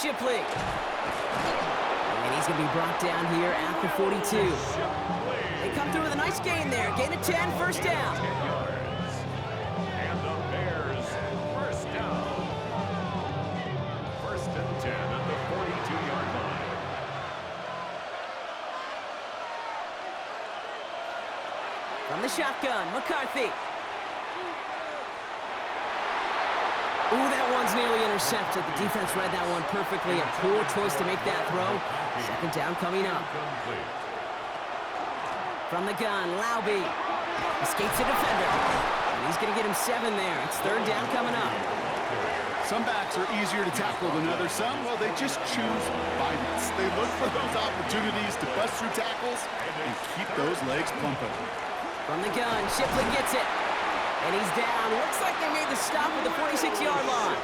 Shipley. And he's going to be brought down here at the 42. They come through with a nice gain there. Gain of 10, first down. And the Bears, first down. First and 10 at the 42-yard line. From the shotgun, McCarthy. Ooh, that one's nearly intercepted. The defense read that one perfectly. A poor choice to make that throw. Second down coming up. From the gun, Laube. Escapes a defender. And he's going to get him 7 there. It's third down coming up. Some backs are easier to tackle than others. Some, well, they just choose violence. They look for those opportunities to bust through tackles and keep those legs pumping. From the gun, Shipley gets it. And he's down. Looks like they made the stop at the 46-yard line.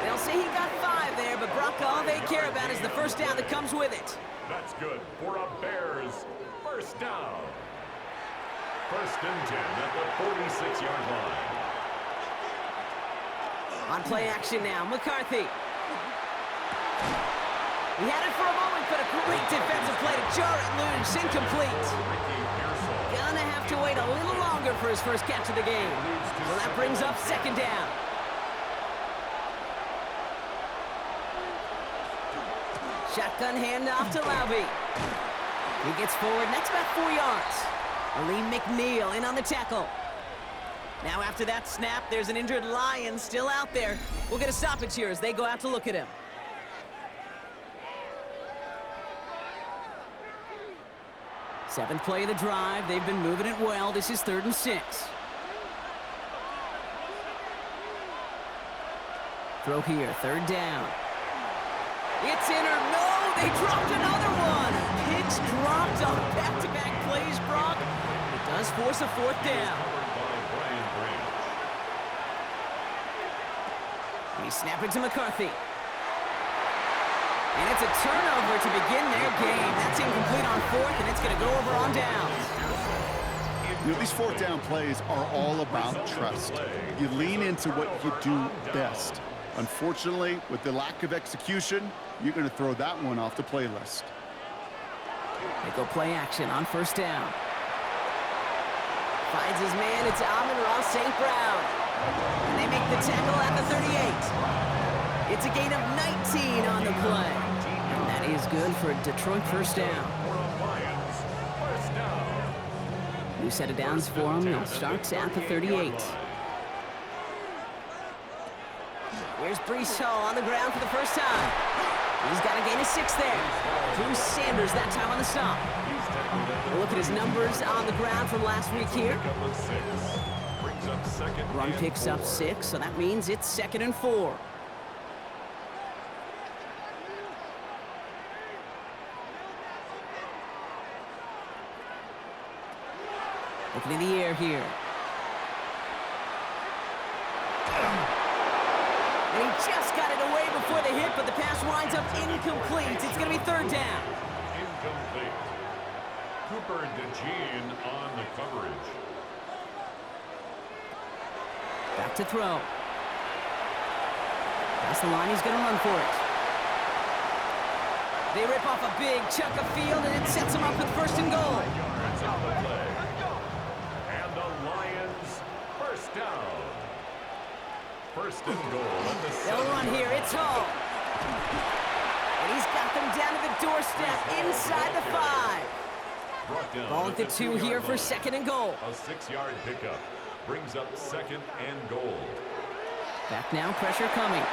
They'll say he got 5 there, but Brock, all they care about is the first down that comes with it. That's good for a Bears first down. First and 10 at the 46-yard line. On play action now, McCarthy. He had it for a moment, but a great defensive play to jar it loose. Incomplete. Gonna have to wait a little longer for his first catch of the game. So that brings up second down. Shotgun handoff to Laube. He gets forward, next about 4 yards. Aleem McNeil in on the tackle. Now after that snap, there's an injured Lion still out there. We'll get a stoppage here as they go out to look at him. Seventh play of the drive. They've been moving it well. This is 3rd and 6. Throw here, 3rd down. It's in or no, they dropped another one. Picks dropped on back-to-back plays, Brock. It does force a 4th down. He snapped it to McCarthy. And it's a turnover to begin their game. That's incomplete on 4th, and it's going to go over on downs. You know, these 4th down plays are all about trust. You lean into what you do best. Unfortunately, with the lack of execution, you're going to throw that one off the playlist. They go play action on 1st down. Finds his man. It's Amon-Ra St. Brown. And they make the tackle at the 38. It's a gain of 19 on the play. And that is good for a Detroit first down. New set of downs for him. He'll start at the 38. Here's Breece Hall on the ground for the first time. He's got a gain of 6 there. Drew Sanders that time on the stop. We'll look at his numbers on the ground from last week here. Run picks up 6, so that means it's 2nd and 4. Looking in the air here. And he just got it away before the hit, but the pass winds up incomplete. It's going to be 3rd down. Incomplete. Cooper DeJean on the coverage. Back to throw. That's the line, he's going to run for it. They rip off a big chunk of field, and it sets them up with 1st and goal. And the Lions, first down. 1st and goal at the 7. They'll run here, it's Hall. And he's got them down to the doorstep inside the 5. Ball at the 2 here for 2nd and goal. A 6-yard pickup brings up 2nd and goal. Back now, pressure coming.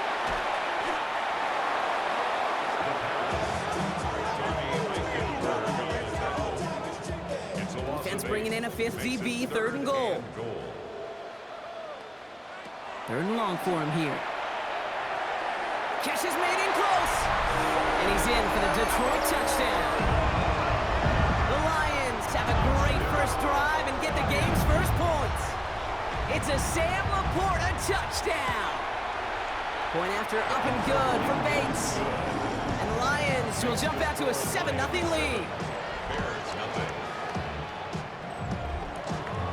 Defense bringing in a 5th DB, 3rd and goal. 3rd and long for him here. Catch is made in close. And he's in for the Detroit touchdown. The Lions have a great first drive and get the game's first points. It's a Sam Laporta touchdown. Point after up and good from Bates. And the Lions will jump out to a 7-0 lead. Bears nothing.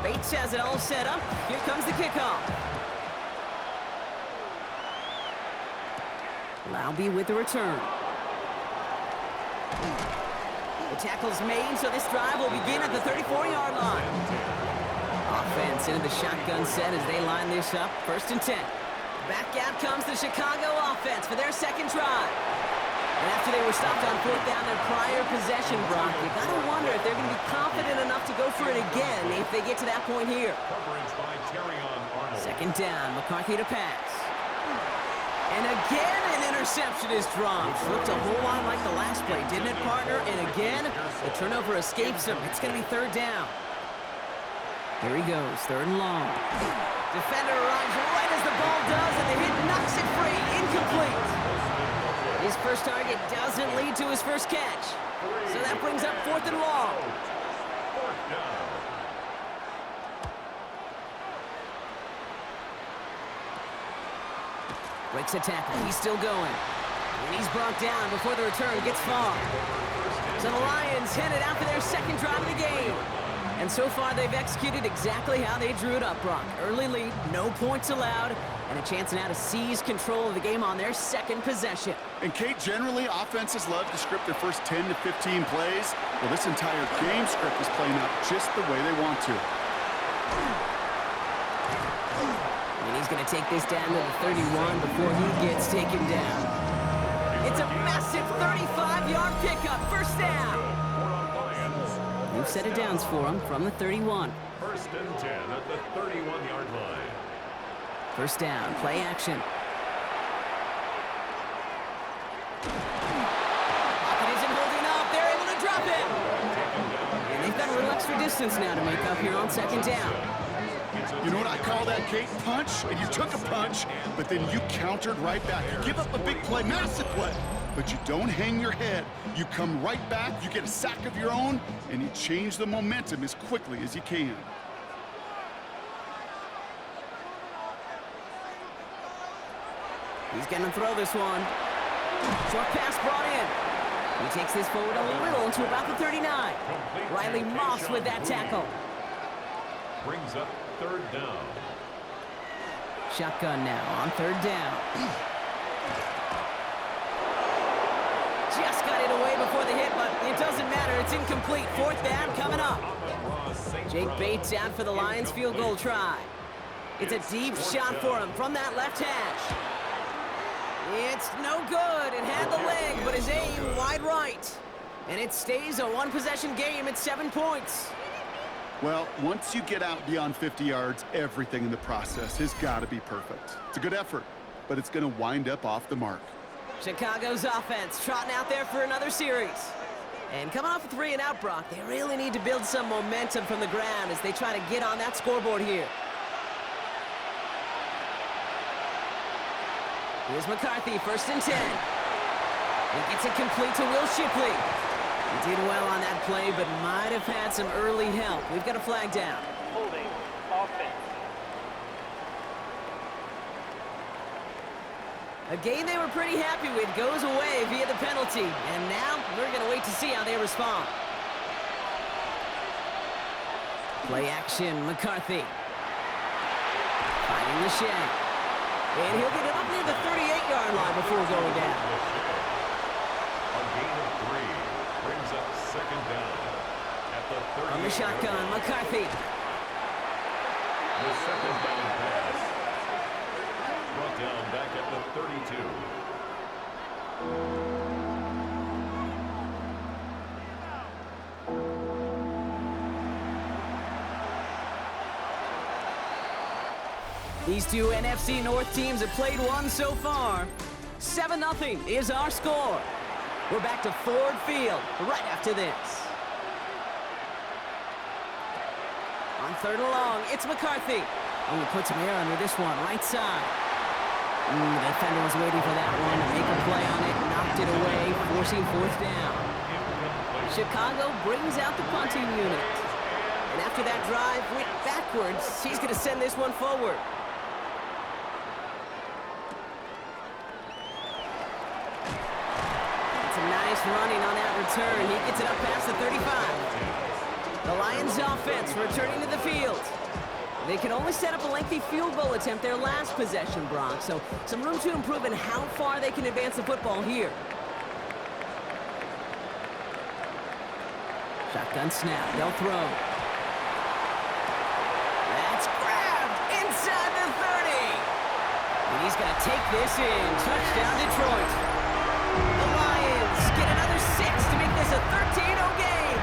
Bates has it all set up. Here comes the kickoff. Laube with the return. The tackle's made, so this drive will begin at the 34-yard line. Offense into the shotgun set as they line this up. 1st and 10. Back out comes the Chicago offense for their second drive. And after they were stopped on 4th down their prior possession, Brock, you got to wonder if they're going to be confident enough to go for it again if they get to that point here. 2nd down, McCarthy to pass. And again, an interception is dropped. Looked a whole lot like the last play, didn't it, partner? And again, the turnover escapes him. It's going to be 3rd down. Here he goes, 3rd and long. Defender arrives right as the ball does, and the hit knocks it free. Incomplete. His first target doesn't lead to his first catch. So that brings up 4th and long. Breaks a tackle. He's still going. And he's brought down before the return gets far. So the Lions headed out for their second drive of the game. And so far, they've executed exactly how they drew it up, Brock. Early lead, no points allowed, and a chance now to seize control of the game on their second possession. And, Kate, generally, offenses love to script their first 10 to 15 plays. Well, this entire game script is playing out just the way they want to. And he's going to take this down to the 31 before he gets taken down. It's a massive 35-yard pickup, 1st down. New set of downs for him from the 31. 1st and 10 at the 31-yard line. 1st down, play action. Pocket isn't holding up. They're able to drop it. And they've got a little extra distance now to make up here on 2nd down. You know what I call that, Kate? Punch, and you took a punch, but then you countered right back. You give up a big play, massive play, but you don't hang your head. You come right back, you get a sack of your own, and you change the momentum as quickly as you can. He's going to throw this one. Short pass brought in. He takes this forward a little to about the 39. Riley Moss with that tackle. Brings up 3rd down. Shotgun now on 3rd down. Just got it away before the hit, but it doesn't matter. It's incomplete. 4th down coming up. Jake Bates out for the Lions field goal try. It's a deep shot for him from that left hash. It's no good. It had the leg, but his aim wide right. And it stays a one-possession game at 7 points. Well, once you get out beyond 50 yards, everything in the process has got to be perfect. It's a good effort, but it's going to wind up off the mark. Chicago's offense trotting out there for another series. And coming off a 3-and-out, Brock, they really need to build some momentum from the ground as they try to get on that scoreboard here. Here's McCarthy, 1st and 10. He gets it complete to Will Shipley. He did well on that play, but might have had some early help. We've got a flag down. Holding offense. A game they were pretty happy with goes away via the penalty. And now we're going to wait to see how they respond. Play action, McCarthy. Finding the shank. And he'll get it up near the 38-yard line before going down. A gain of 3 brings up 2nd down at the 38. On the shotgun, McCarthy. The 2nd down pass. Brought down back at the 32. These two NFC North teams have played one so far. 7-0 is our score. We're back to Ford Field right after this. On 3rd and long, it's McCarthy. Oh, he puts some air under this one, right side. The defender was waiting for that one to make a play on it, knocked it away, forcing 4th down. Chicago brings out the punting unit. And after that drive went backwards, he's going to send this one forward. Nice running on that return. He gets it up past the 35. The Lions offense returning to the field. They could only set up a lengthy field goal attempt their last possession, Brock, so some room to improve in how far they can advance the football here. Shotgun snap, they'll throw. That's grabbed inside the 30. And he's going to take this in. Touchdown, Detroit. The Lions get another 6 to make this a 13-0 game.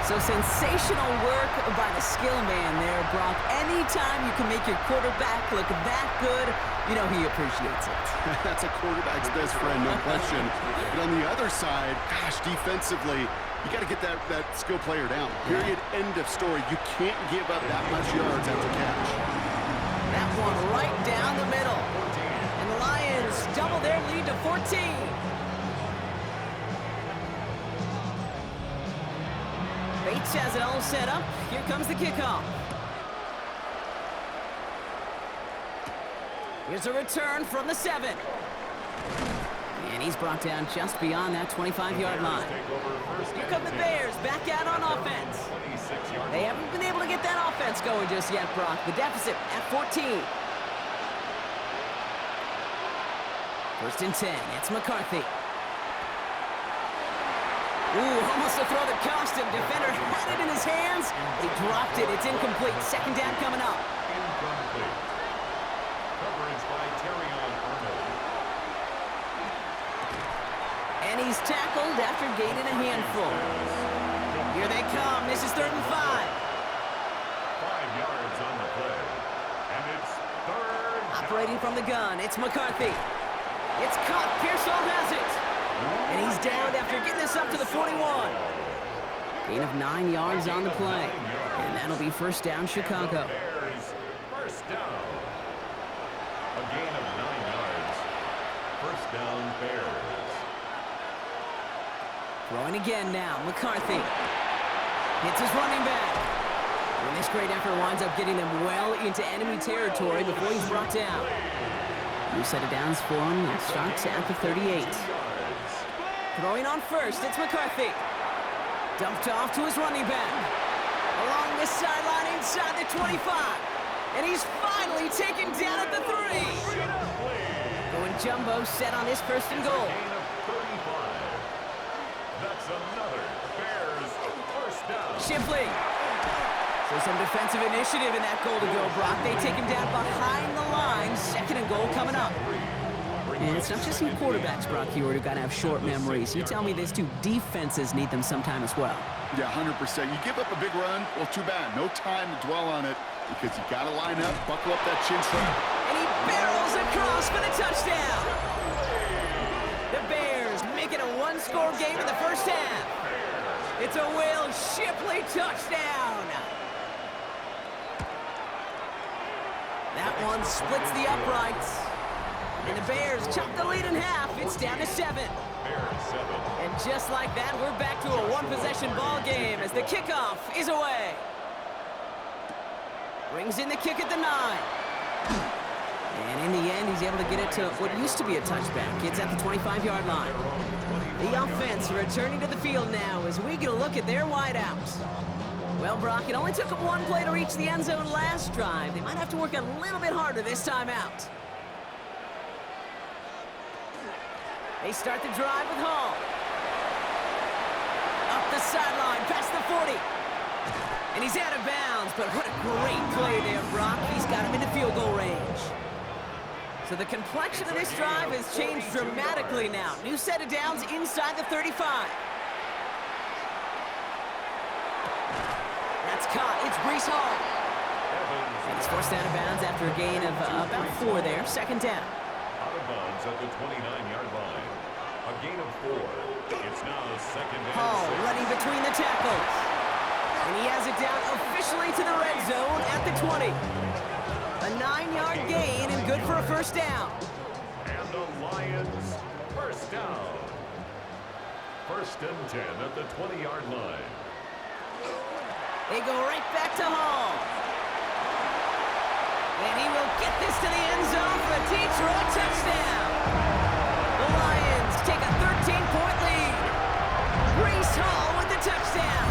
So sensational work by the skill man there, Brock. Anytime you can make your quarterback look that good, you know he appreciates it. That's a quarterback's best friend, no question. But on the other side, gosh, defensively, you got to get that skill player down. Period, end of story. You can't give up that much yards after catch. That one right down the middle. And the Lions double their lead to 14. Bates has it all set up. Here comes the kickoff. Here's a return from the 7. And he's brought down just beyond that 25-yard line. Here come the Bears back out on offense. They haven't been able to get that offense going just yet, Brock. The deficit at 14. First and 10. It's McCarthy. Ooh, almost a throw that cost him. Defender had it in his hands. He dropped it. It's incomplete. Second down coming up. Incomplete. Coverage by Terrion Arnold. And he's tackled after gaining a handful. Here they come. This is 3rd and 5. 5 yards on the play. And it's 3rd down. Operating from the gun, it's McCarthy. It's caught. Pearsall has it. And he's down after getting this up to the 41. Gain of 9 yards on the play. And that'll be first down, Chicago. Bears, first down. A gain of 9 yards. First down, Bears. Throwing again now, McCarthy. Hits his running back. And this great effort winds up getting them well into enemy territory before he's brought down. New set of downs for him. It starts at the 38. Throwing on first, it's McCarthy. Dumped off to his running back. Along the sideline inside the 25. And he's finally taken down at the 3. Going jumbo set on his first and goal. Gain of 35. That's another Bears first down. Shipley. So some defensive initiative in that goal to go, Brock. They take him down behind the line. Second and goal coming up. And it's not just you quarterbacks, Brock, here who got to have short memories. You tell me these two defenses need them sometime as well. Yeah, 100%. You give up a big run, well, too bad. No time to dwell on it because you got to line up, buckle up that chin strap. And he barrels across for the touchdown. The Bears make it a one-score game in the first half. It's a Will Shipley touchdown. That one splits the uprights. And the Bears chop the lead in half. It's down to 7. Bears 7. And just like that, we're back to a one-possession ball game as the kickoff is away. Brings in the kick at the 9. And in the end, he's able to get it to what used to be a touchback. It's at the 25-yard line. The offense returning to the field now as we get a look at their wideouts. Well, Brock, it only took them one play to reach the end zone last drive. They might have to work a little bit harder this time out. They start the drive with Hall. Up the sideline, past the 40. And he's out of bounds, but what a great play there, Brock. He's got him into field goal range. So the complexion of this drive has changed dramatically now. New set of downs inside the 35. That's caught. It's Breece Hall. And he's forced out of bounds after a gain of about 4 there. Second down. Out of bounds at the 29-yard line. A gain of 4. It's now second and Hall 6. running between the tackles. And he has it down officially to the red zone at the 20. A 9-yard gain and good for a first down. And the Lions first down. First and 10 at the 20-yard line. They go right back to Hall. And he will get this to the end zone for a Detroit touchdown. The Lions take a 13-point lead. Breece Hall with the touchdown.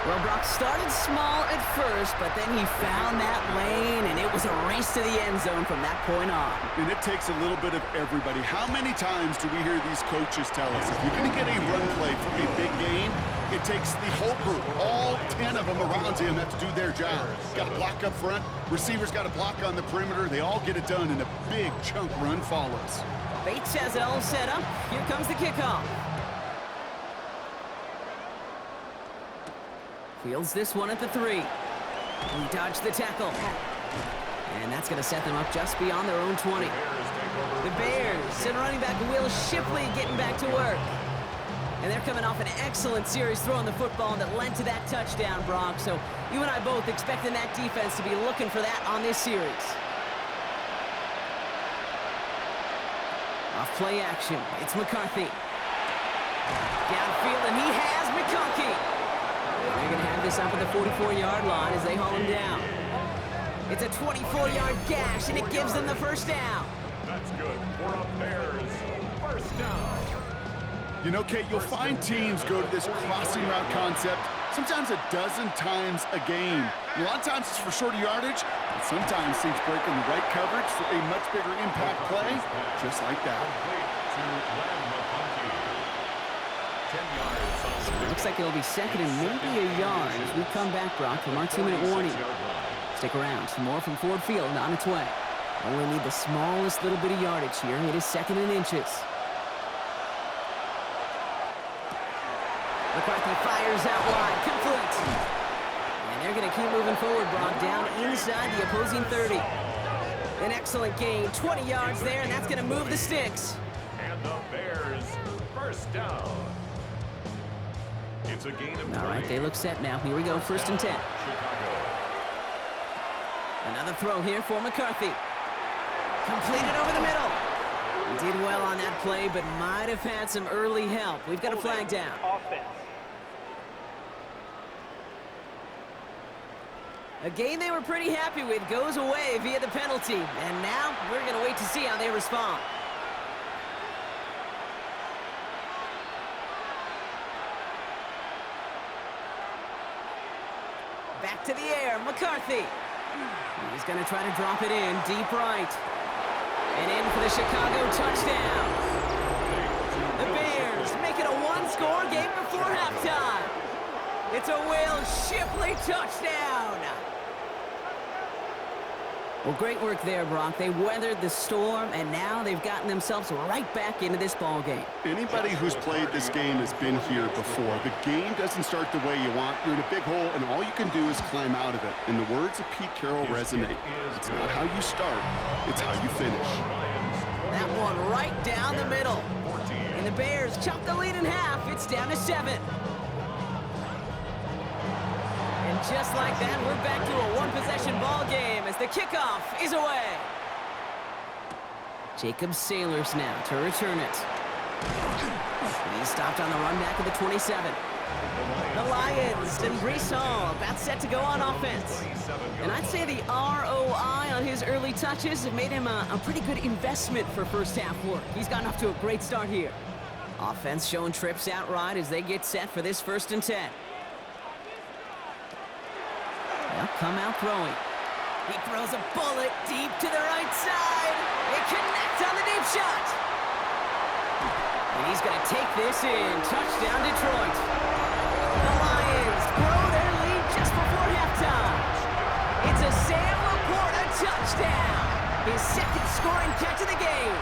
Well, Brock started small at first, but then he found that lane, and it was a race to the end zone from that point on. And it takes a little bit of everybody. How many times do we hear these coaches tell us, if you're going to get a run play for a big gain, it takes the whole group, all 10 of them around him have to do their job. Got to block up front, receivers got to block on the perimeter. They all get it done, and a big chunk run follows. Bates has it all set up. Here comes the kickoff. Fields this one at the 3. He dodged the tackle. And that's going to set them up just beyond their own 20. The Bears and running back Will Shipley getting back to work. And they're coming off an excellent series throwing the football that led to that touchdown, Brock. So you and I both expecting that defense to be looking for that on this series. Off play action. It's McCarthy. Downfield, and he has McConkey. They're going to have this up at the 44-yard line as they haul him down. It's a 24-yard gash, and it gives them the first down. That's good for a Bears first down. You know, Kate, you'll find teams go to this crossing route concept sometimes a dozen times a game. A lot of times it's for shorter yardage, but sometimes teams break in the right coverage for a much bigger impact play, just like that. Looks like it'll be second and maybe a yard as we come back, Brock, from our 2-minute warning. Stick around. Some more from Ford Field on its way. Only need the smallest little bit of yardage here. It is second and inches. McCarthy fires out wide. Complete. And they're going to keep moving forward, Brock, down inside the opposing 30. An excellent gain. 20 yards there, and that's going to move the sticks. And the Bears first down. It's a gain of 3. All right, they look set now. Here we go, first and 10. Chicago. Another throw here for McCarthy. Completed over the middle. He did well on that play, but might have had some early help. We've got a flag down. Offense. A game they were pretty happy with goes away via the penalty. And now we're going to wait to see how they respond. Back to the air, McCarthy. He's going to try to drop it in, deep right. And in for the Chicago touchdown. The Bears make it a one-score game before halftime. It's a Will Shipley touchdown. Well, great work there, Brock. They weathered the storm, and now they've gotten themselves right back into this ball game. Anybody who's played this game has been here before. The game doesn't start the way you want. You're in a big hole, and all you can do is climb out of it. And the words of Pete Carroll resonate. It's not how you start, it's how you finish. That one right down the middle. And the Bears chop the lead in half. It's down to 7. And just like that, we're back to a one-possession ball game as the kickoff is away. Jacob Sailors now to return it. He's stopped on the run back of the 27. The Lions and Breece Hall about set to go on offense. And I'd say the ROI on his early touches have made him a pretty good investment for first half work. He's gotten off to a great start here. Offense showing trips out right as they get set for this first and 10. They'll come out throwing. He throws a bullet deep to the right side. It connects on the deep shot. And he's going to take this in. Touchdown, Detroit. The Lions grow their lead just before halftime. It's a Sam Laporta touchdown. His second scoring catch of the game.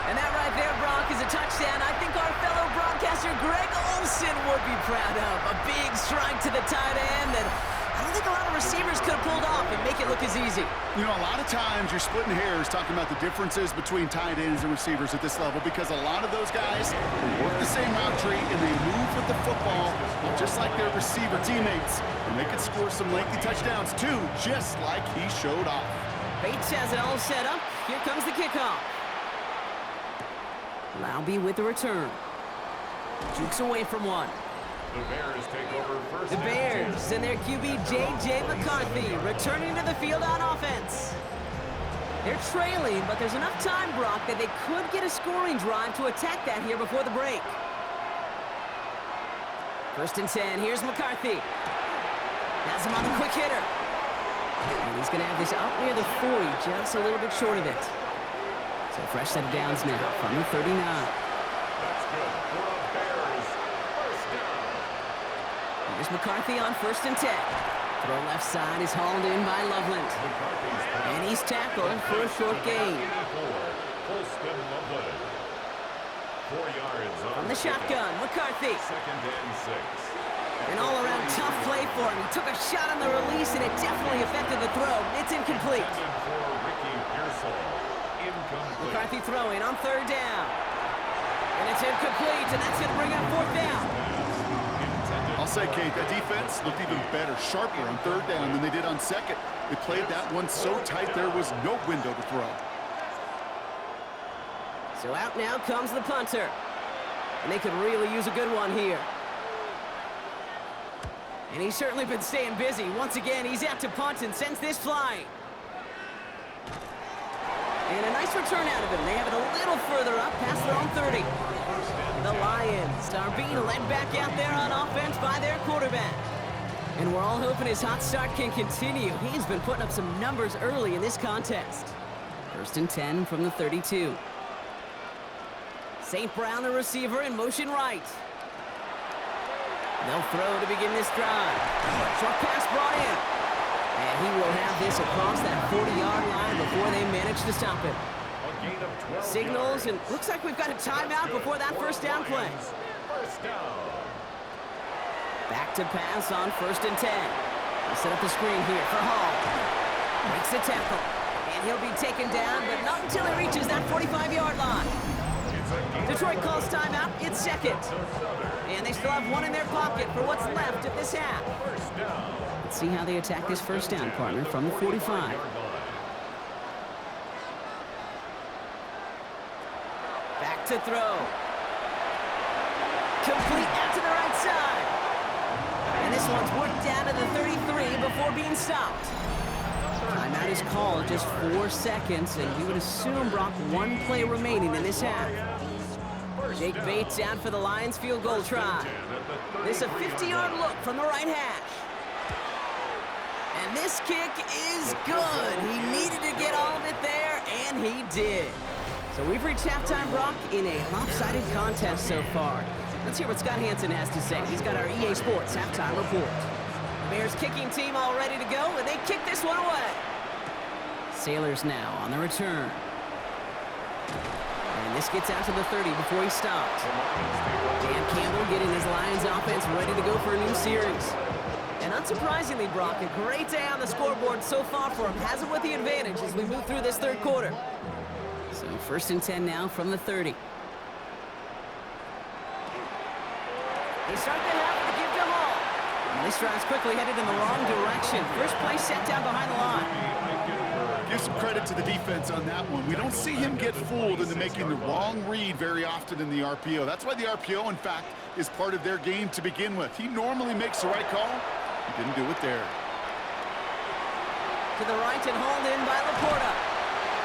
And that right there, Brock, is a touchdown I think our fellow broadcaster Greg Olsen would be proud of. A big strike to the tight end that I don't think a lot of receivers could have pulled off and make it look as easy. You know, a lot of times you're splitting hairs talking about the differences between tight ends and receivers at this level because a lot of those guys work the same route tree and they move with the football just like their receiver teammates. And they can score some lengthy touchdowns too, just like he showed off. Bates has it all set up. Here comes the kickoff. Laube with the return. Jukes away from one. The Bears take over first. The Bears and their QB J.J. McCarthy returning to the field on offense. They're trailing, but there's enough time, Brock, that they could get a scoring drive to attack that here before the break. First and 10. Here's McCarthy. Has him on the quick hitter. And he's going to have this up near the 40, just a little bit short of it. So fresh set of downs now from the 39. That's good for the Bears. First down. Here's McCarthy on first and 10. Throw left side is hauled in by Loveland. And he's tackled for a short gain. 84, Loveland. 4 yards From the shotgun, McCarthy. Second and 6. An all-around tough play for him. He took a shot on the release, and it definitely affected the throw. It's incomplete. McCarthy throwing on third down. And it's incomplete, and that's going to bring up fourth down. I'll say, Kate, that defense looked even better, sharper on third down than they did on second. They played that one so tight there was no window to throw. So out now comes the punter. And they could really use a good one here. And he's certainly been staying busy. Once again, he's out to punt and sends this flying. And a nice return out of him. They have it a little further up past their own 30. The Lions are being led back out there on offense by their quarterback. And we're all hoping his hot start can continue. He's been putting up some numbers early in this contest. First and 10 from the 32. St. Brown, the receiver, in motion right. They'll throw to begin this drive. Short pass brought in. And he will have this across that 40-yard line before they manage to stop it. Signals, and looks like we've got a timeout before that first down play. Back to pass on first and 10. They set up the screen here for Hall. Makes the tackle. And he'll be taken down, but not until he reaches that 45-yard line. Detroit calls timeout. It's second. And they still have one in their pocket for what's left of this half. Let's see how they attack this first down, partner, from the 45. Back to throw. Complete out to the right side. And this one's worked down to the 33 before being stopped. Timeout is called, just 4 seconds, and we would assume, Brock, one play remaining in this half. Jake Bates out for the Lions field goal try. This a 50-yard look from the right hash. And this kick is good. He needed to get all of it there, and he did. So we've reached halftime, Brock, in a lopsided contest so far. Let's hear what Scott Hansen has to say. He's got our EA Sports halftime report. The Bears kicking team all ready to go, and they kick this one away. Sailors now on the return. And this gets out to the 30 before he stopped. Dan Campbell getting his Lions offense ready to go for a new series. And unsurprisingly, Brock, a great day on the scoreboard so far for him. Has it with the advantage as we move through this third quarter. So first and 10 now from the 30. They start the half with a give to Hall. And this drive's quickly headed in the wrong direction. First play set down behind the line. Give some credit to the defense on that one. We don't see him get fooled into making the wrong read very often in the RPO. That's why the RPO, in fact, is part of their game to begin with. He normally makes the right call. He didn't do it there. To the right and hauled in by Laporta.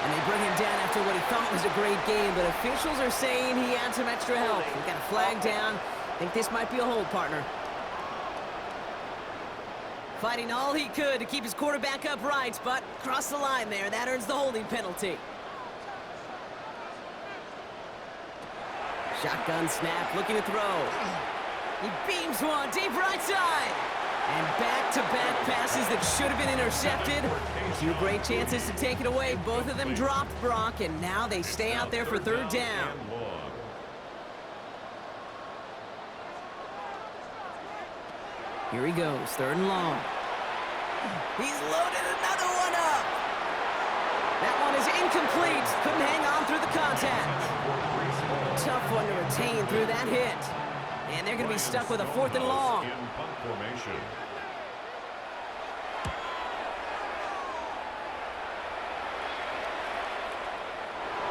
And they bring him down after what he thought was a great game, but officials are saying he had some extra help. He got a flag down. I think this might be a hold, partner. Fighting all he could to keep his quarterback upright, but crossed the line there. That earns the holding penalty. Shotgun snap, looking to throw. He beams one deep right side. And back-to-back passes that should have been intercepted. 2 great chances to take it away. Both of them dropped, Brock, and now they stay out there for third down. Here he goes, third and long. He's loaded another one up. That one is incomplete. Couldn't hang on through the contact. Tough one to retain through that hit. And they're going to be stuck with a fourth and long.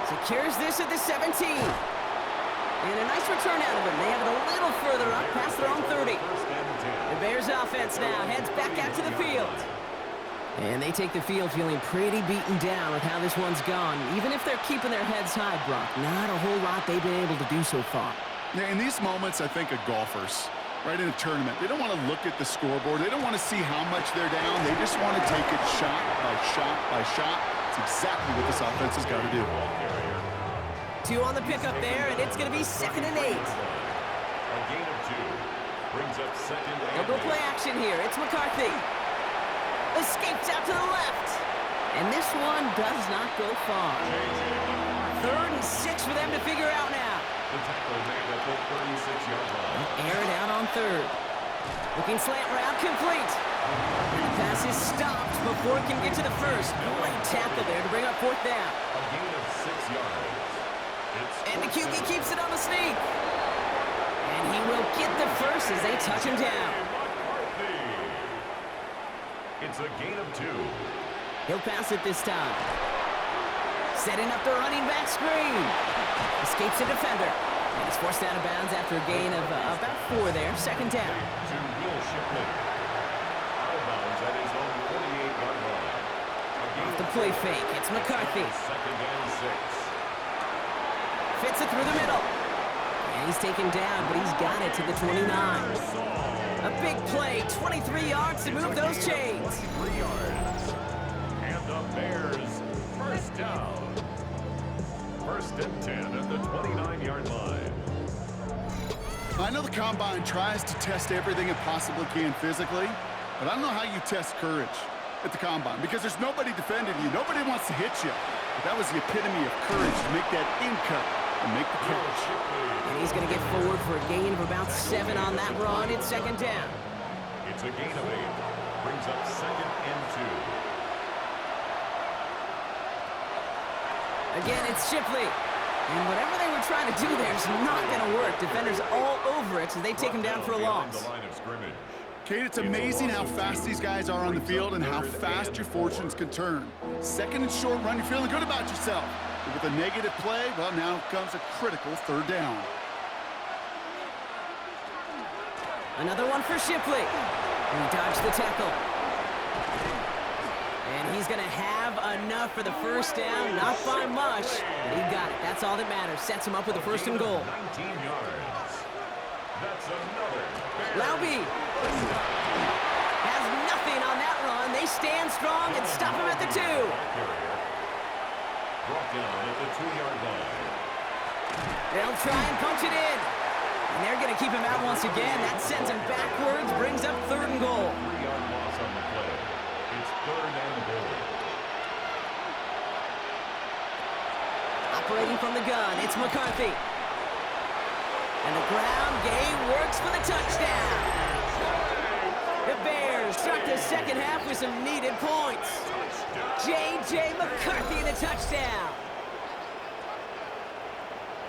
Secures this at the 17. And a nice return out of him. They have it a little further up past their own 30. The Bears offense now heads back out to the field. And they take the field feeling pretty beaten down with how this one's gone. Even if they're keeping their heads high, Brock, not a whole lot they've been able to do so far. Yeah, in these moments, I think of golfers. right, in a tournament. They don't want to look at the scoreboard. They don't want to see how much they're down. They just want to take it shot by shot by shot. It's exactly what this offense has got to do. 2 on the pickup there, and it's going to be 2nd and 8. A gain of 2 brings up 2nd and 8. They'll go play action here. It's McCarthy. Escapes out to the left. And this one does not go far. 3rd and 6 for them to figure out now. The tackle made at the 36-yard line. Air it out on 3rd. Looking slant route complete. And the pass is stopped before it can get to the 1st. Great tackle there to bring up 4th down. A gain of 6 yards. And the QB keeps it on the sneak. And he will get the 1st as they touch him down. It's a gain of 2. He'll pass it this time. Setting up the running back screen. Escapes a defender. And is forced out of bounds after a gain of about 4 there. 2nd down. To Will Shipley. Out of bounds at his own 48-yard line. Off the play fake. It's McCarthy. 2nd and 6. Fits it through the middle. And he's taken down, but he's got it to the 29. A big play. 23 yards to move those chains. 3 yards. And the Bears first down. 1st and 10 at the 29-yard line. I know the Combine tries to test everything it possibly can physically, but I don't know how you test courage at the Combine because there's nobody defending you. Nobody wants to hit you. But that was the epitome of courage to make that in cut and make the catch. And he's going to get forward for a gain of about 7 on that run. It's 2nd down. It's a gain of 8. Brings up 2nd and 2. Again, it's Shipley. And whatever they were trying to do there is not going to work. Defenders all over it, so they take him down for a loss. Kate, it's amazing how fast these guys are on the field and how fast your fortunes can turn. 2nd and short run, you're feeling good about yourself. But with a negative play, well, now comes a critical 3rd down. Another one for Shipley. And he dodged the tackle. And he's going to have enough for the 1st down. Not by much, but he got it. That's all that matters. Sets him up with a 1st and goal. 19 yards. That's another. Laube has nothing on that run. They stand strong and stop him at the 2. Brought down at the 2-yard line. They'll try and punch it in. And they're going to keep him out once again. That sends him backwards, brings up 3rd and goal. 3-yard loss on the play. It's 3rd and goal. Operating from the gun, it's McCarthy. And the ground game works for the touchdown. The Bears start the 2nd half with some needed points. J.J. McCarthy in a touchdown.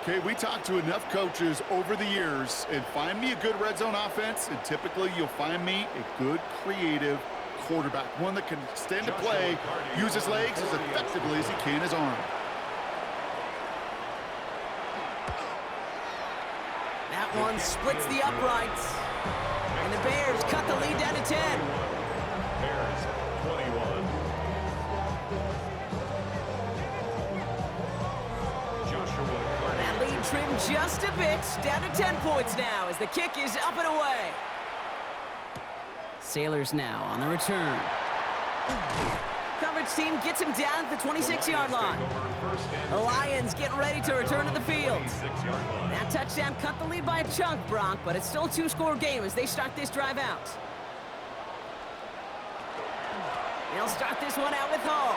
Okay, we talked to enough coaches over the years, and find me a good red zone offense, and typically you'll find me a good, creative quarterback, one that can stand to play, use his legs as effectively as he can his arm. That one splits the uprights. And the Bears cut the lead down to 10. Bears 21. That lead trimmed just a bit, down to 10 points now as the kick is up and away. Sailors now on the return. Coverage team gets him down at the 26-yard line. The Lions getting ready to return to the field. That touchdown cut the lead by a chunk, Bronk, but it's still a 2-score game as they start this drive out. They'll start this one out with Hall.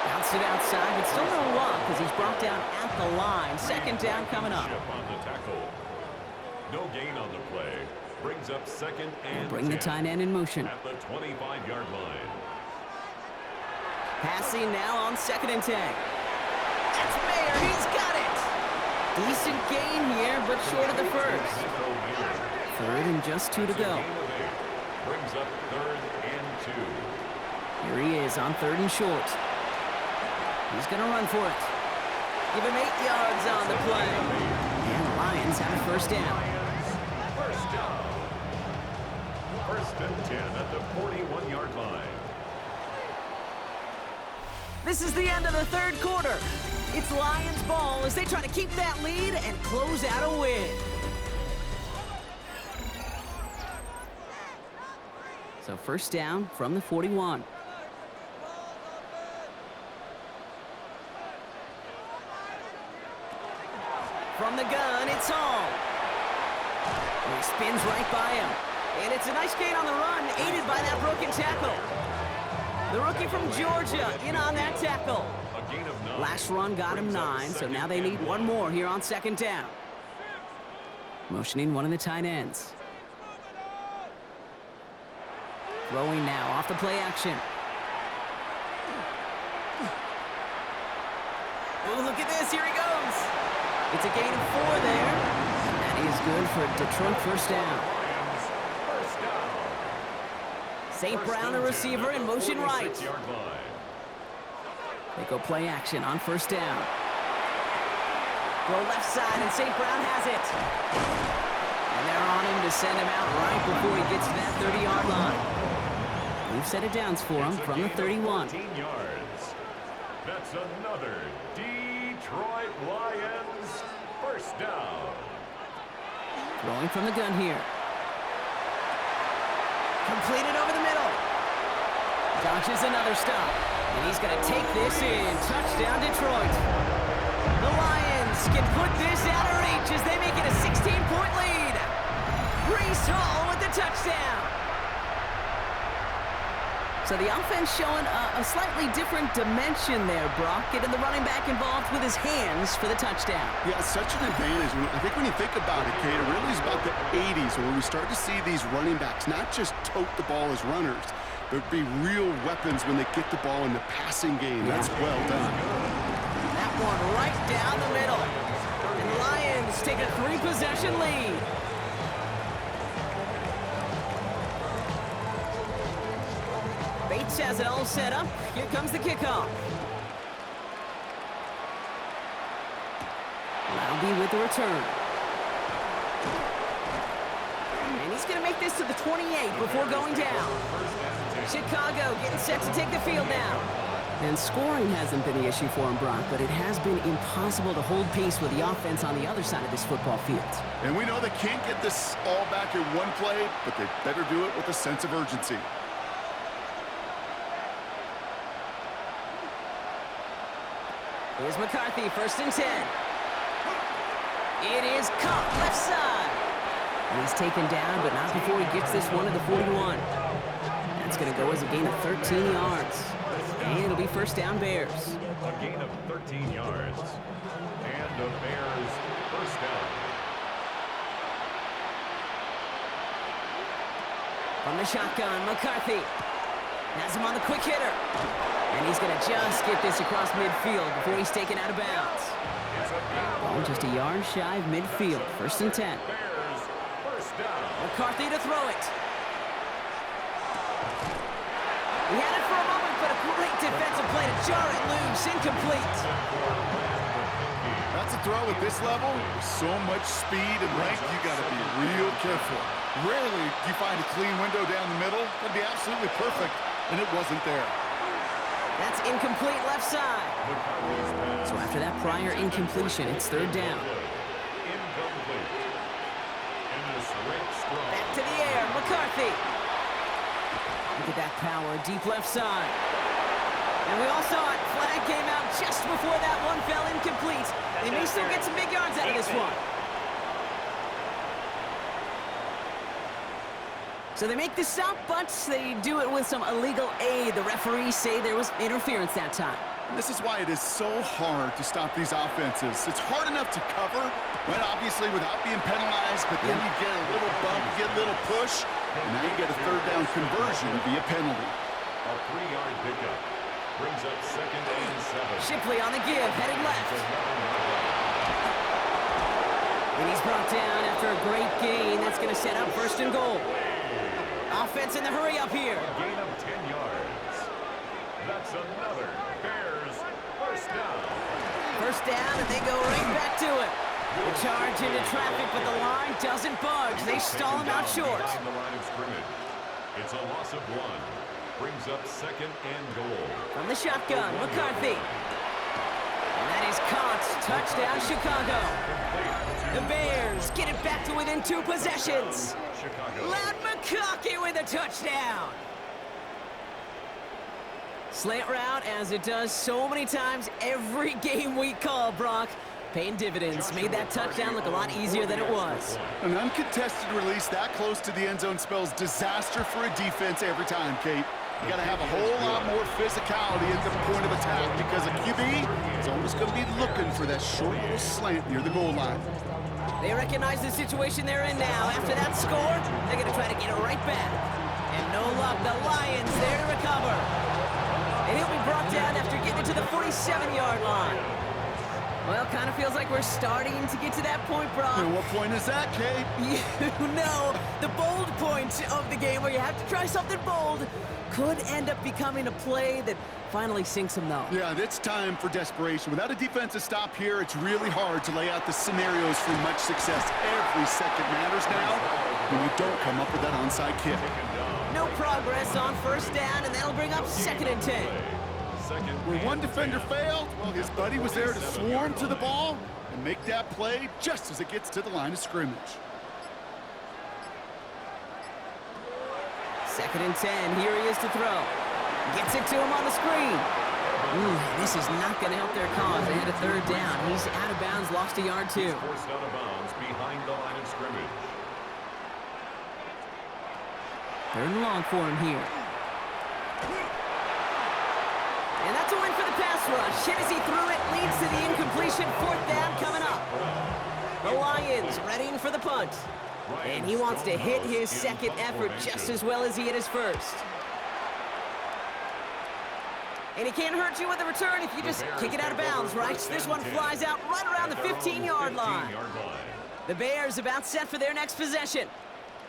Bounced it outside, but still no luck as he's brought down at the line. 2nd down coming up. On the tackle. No gain on the play. Brings up 2nd and Bring the tight end in motion. at the 25-yard line. Passing now on 2nd and 10. That's Mayer, he's got it! Decent gain here, but short of the 1st. 3rd and just 2 to go. Brings up 3rd and 2. Here he is on 3rd and short. He's gonna run for it. Give him 8 yards on the play. And the Lions have a 1st down. First down. 1st and 10 at the 41-yard line. This is the end of the 3rd quarter. It's Lions ball as they try to keep that lead and close out a win. So first down from the 41. From the gun, it's all. And he spins right by him. And it's a nice gain on the run, aided by that broken tackle. The rookie from Georgia in on that tackle. Last run got him 9, so now they need one more here on second down. Motioning one of the tight ends. Throwing now off the play action. Oh, look at this. Here he goes. It's a gain of 4 there. And that is good for a Detroit first down. St. Brown, the receiver, in motion right. They go play action on first down. Throw left side, and St. Brown has it. And they're on him to send him out right before he gets to that 30-yard line. We've set it downs for him from the 31. Yards. That's another Detroit Lions first down. Throwing from the gun here. Completed over the middle. Dodges another stop. And he's going to take this in. Touchdown, Detroit. The Lions can put this out of reach as they make it a 16-point lead. Breece Hall with the touchdown. So the offense showing a slightly different dimension there, Brock. Getting the running back involved with his hands for the touchdown. Yeah, it's such an advantage. I think when you think about it, Kate, it really is about the 80s where we start to see these running backs not just tote the ball as runners, but be real weapons when they get the ball in the passing game. That's well done. That one right down the middle. And the Lions take a 3-possession lead. Bates has it all set up. Here comes the kickoff. Loudby with the return. And he's going to make this to the 28 before going down. Chicago getting set to take the field now. And scoring hasn't been the issue for him, Brock, but it has been impossible to hold pace with the offense on the other side of this football field. And we know they can't get this all back in one play, but they better do it with a sense of urgency. Here's McCarthy, 1st and 10. It is caught left side. And he's taken down, but not before he gets this one to the 41. That's going to go as a gain of 13 yards. And it'll be first down Bears. A gain of 13 yards. And the Bears first down. From the shotgun, McCarthy has him on the quick hitter. And he's going to just get this across midfield before he's taken out of bounds. Ball just a yard shy of midfield. 1st and 10. Bears first down. McCarthy to throw it. He had it for a moment, but a great defensive play to jar it loose. Incomplete. That's a throw at this level. With so much speed and length, you got to be real careful. Rarely do you find a clean window down the middle. That'd be absolutely perfect, and it wasn't there. That's incomplete left side. So after that prior incompletion, it's 3rd down. Incomplete. Back to the air, McCarthy. Look at that power, deep left side. And we all saw it. Flag came out just before that one fell incomplete. They may still get some big yards out of this one. So they make the stop, but they do it with some illegal aid. The referees say there was interference that time. And this is why it is so hard to stop these offenses. It's hard enough to cover, but obviously without being penalized, but then you get a little bump, you get a little push, and now you get a 3rd down conversion via penalty. A 3-yard pickup brings up 2nd and 7. Shipley on the give, headed left. And he's brought down after a great gain. That's going to set up 1st and goal. Offense in the hurry up here. A gain of 10 yards. That's another Bears first down. 1st down, and they go right back to it. The charge into traffic, but the line doesn't budge. They stall him out short. On the line of scrimmage. It's a loss of 1. Brings up 2nd and goal. From the shotgun, McCarthy. And that is caught. Touchdown, Chicago. The Bears get it back to within 2 possessions. Loud McCarthy with the touchdown. Slant route, as it does so many times every game we call, Brock. Paying dividends. Made that touchdown look a lot easier than it was. An uncontested release that close to the end zone spells disaster for a defense every time, Kate. You got to have a whole lot more physicality at the point of attack because a QB is always going to be looking for that short little slant near the goal line. They recognize the situation they're in now. After that score, they're going to try to get it right back. And no luck, the Lions there to recover. And he'll be brought down after getting to the 47-yard line. Well, kind of feels like we're starting to get to that point, Brock. And what point is that, Kate? You know, the bold point of the game where you have to try something bold could end up becoming a play that finally sinks them, though. Yeah, it's time for desperation. Without a defensive stop here, it's really hard to lay out the scenarios for much success. Every second matters now when you don't come up with that onside kick. No progress on first down, and that'll bring up 2nd and 10. Where one defender failed, well, his buddy was there to swarm to the ball and make that play just as it gets to the line of scrimmage. 2nd and 10, here he is to throw. Gets it to him on the screen. This is not going to help their cause. They had a 3rd down. He's out of bounds, lost a yard too. Forced out of bounds behind the line of scrimmage. 3rd and long for him here. And that's a win for the pass rush. Hit as he threw it, leads to the incompletion. 4th down coming up. The Lions readying for the punt. And he wants to hit his 2nd effort just as well as he hit his 1st. And he can't hurt you with a return if you just kick it out of bounds, right? This one flies out right around the 15-yard line. The Bears about set for their next possession.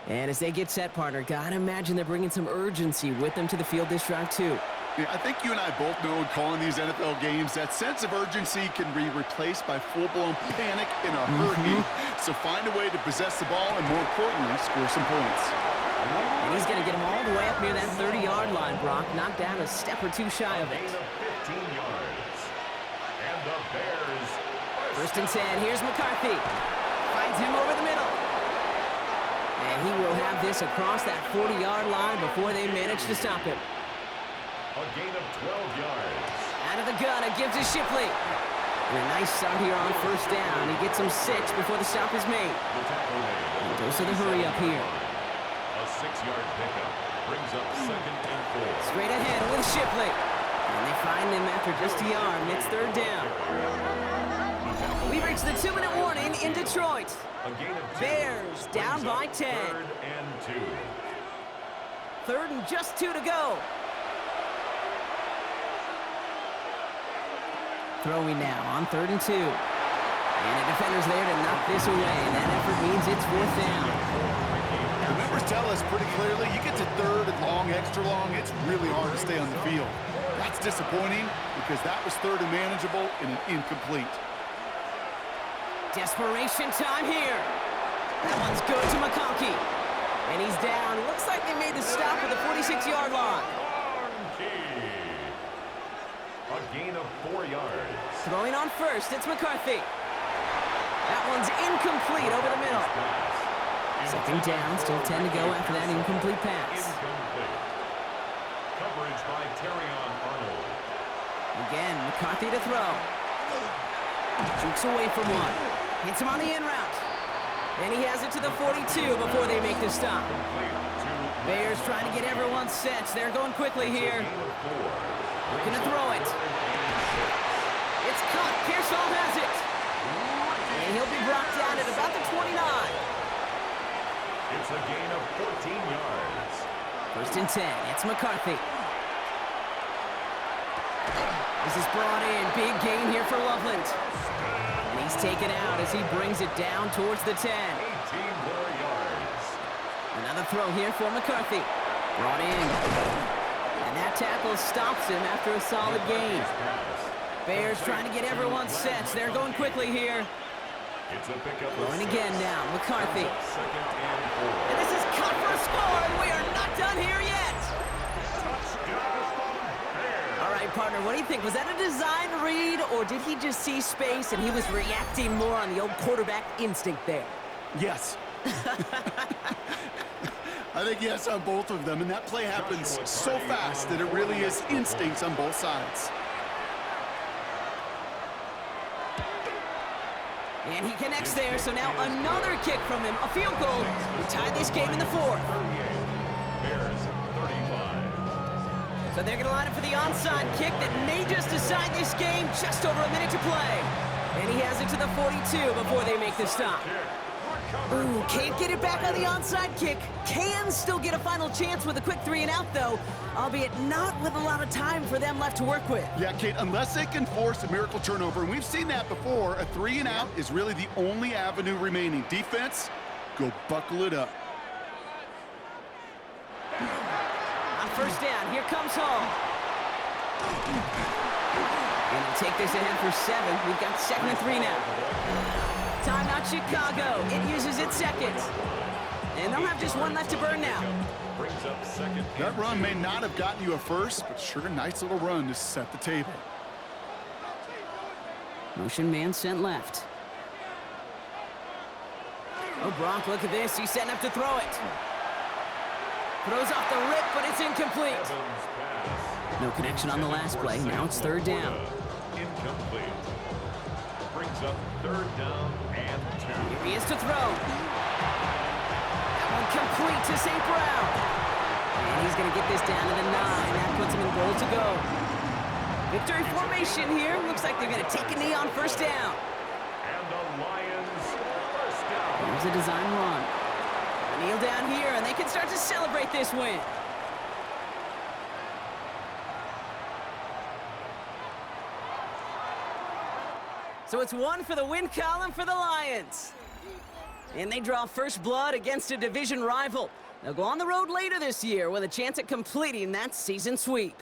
And as they get set, partner, gotta imagine they're bringing some urgency with them to the field this drive, too. Yeah, I think you and I both know in calling these NFL games that sense of urgency can be replaced by full-blown panic in a hurry. So find a way to possess the ball and, more importantly, score some points. And he's going to get him all the way up near that 30-yard line, Brock. Knocked down a step or two shy of it. 15 yards. And the Bears. 1st and 10. Here's McCarthy. Finds him over the middle. And he will have this across that 40-yard line before they manage to stop him. A gain of 12 yards. Out of the gun, it gives to Shipley. And a nice start here on 1st down. He gets him 6 before the stop is made. And goes to the hurry up here. A 6-yard pickup brings up 2nd and 4. Straight ahead with Shipley. And they find him after just a yard, and it's 3rd down. We reach the 2-minute warning in Detroit. A gain of 2. Bears down by 10. 3rd and 2. 3rd and just 2 to go. Throwing now on 3rd and 2. And the defender's there to knock this away. And that effort means it's 4th down. The numbers tell us pretty clearly, you get to 3rd and long, extra long, it's really hard to stay on the field. That's disappointing because that was 3rd and manageable and an incomplete. Desperation time here. That one's good to McConkey. And he's down. Looks like they made the stop at the 46-yard line. A gain of 4 yards. Throwing on 1st, it's McCarthy. That one's incomplete over the middle. 2nd down, still 10 to go after that incomplete pass. Incomplete. Coverage by Terrion Arnold. Again, McCarthy to throw. Jukes away from one. Hits him on the in route. And he has it to the 42 before they make the stop. Bears trying to get everyone set. They're going quickly here. Looking to throw it. It's caught. Kearshaw has it. And he'll be brought down at about the 29. It's a gain of 14 yards. 1st and 10. It's McCarthy. This is brought in. Big gain here for Loveland. And he's taken out as he brings it down towards the 10. 18 more yards. Another throw here for McCarthy. Brought in. And that tackle stops him after a solid gain. Bears trying to get everyone set. They're going quickly here. It's a pickup. Going again now. McCarthy. 2nd and 4. And this is cut for a score, and we are not done here yet. All right, partner, what do you think? Was that a design read, or did he just see space and he was reacting more on the old quarterback instinct there? Yes. I think yes on both of them, and that play happens so fast that it really is instincts on both sides. And he connects there, so now another kick from him, a field goal. We tied this game in the fourth. Bears 35. So they're going to line up for the onside kick that may just decide this game. Just over a minute to play. And he has it to the 42 before they make the stop. Ooh, can't get it back on the onside kick. Can still get a final chance with a quick 3-and-out, though, albeit not with a lot of time for them left to work with. Yeah, Kate, unless they can force a miracle turnover, and we've seen that before, a 3-and-out is really the only avenue remaining. Defense, go buckle it up. On first down, here comes Hall. And he'll take this ahead for 7. We've got 2nd and 3 now. Timeout Chicago. It uses its second. And they'll have just one left to burn now. Brings up second. That run may not have gotten you a first, but sure, nice little run to set the table. Motion man sent left. Oh, Gronk, look at this. He's setting up to throw it. Throws off the rip, but it's incomplete. Evans pass. No connection on the last play. Now it's 3rd down. Incomplete. Brings up 3rd down and 2. Here he is to throw. That one complete to St. Brown. And he's going to get this down to the 9. That puts him in goal to go. Victory formation here. Looks like they're going to take a knee on first down. And the Lions first down. Here's a design run. Kneel down here, and they can start to celebrate this win. So it's 1 for the win column for the Lions. And they draw first blood against a division rival. They'll go on the road later this year with a chance at completing that season sweep.